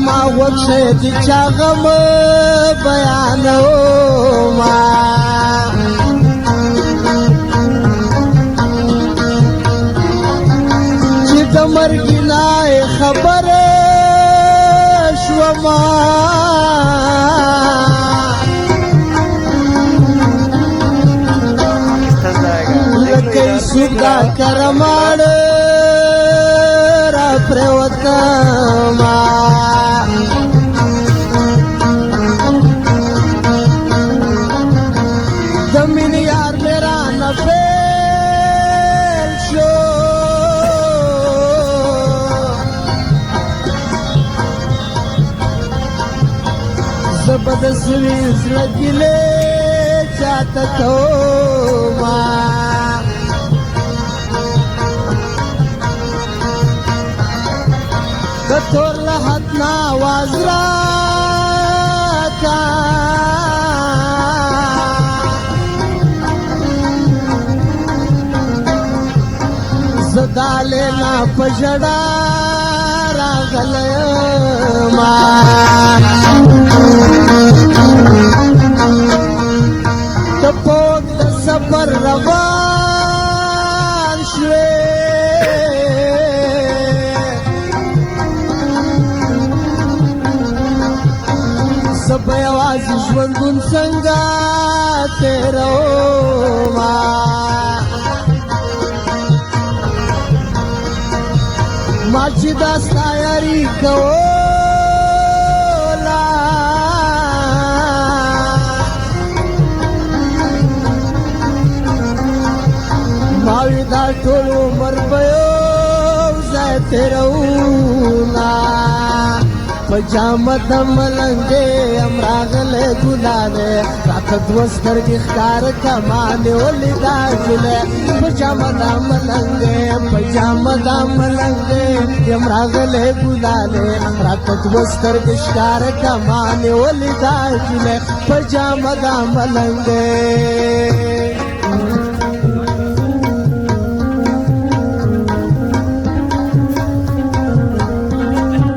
زما غوښه دي چا غم بیانوما چې د مرګ نه خبره شوما لکه سودا کرماړ را پروتما زمین یار میرا نفیل شو زبد سویز لگلے چاہتا کوما کتور لحتنا وازرا کا زدالینا پجڑا راغلیما تپوک د سفر روان شوی زب یوازې ژوندون څنګه تېروما ما چې دا ستا یاري کوله ما وی دا ټول عمر به یو ځای تېرومه په جامه د ملنګې یم راغلی ګلانې راته دوه سترګې ښکاره کما نیولې دا جلۍ په جامه د ملنګې په جامه د ملنګې یم راغلی ګلانې راته دوه سترګې ښکاره کما نیولې دا جلۍ په جامه د ملنګې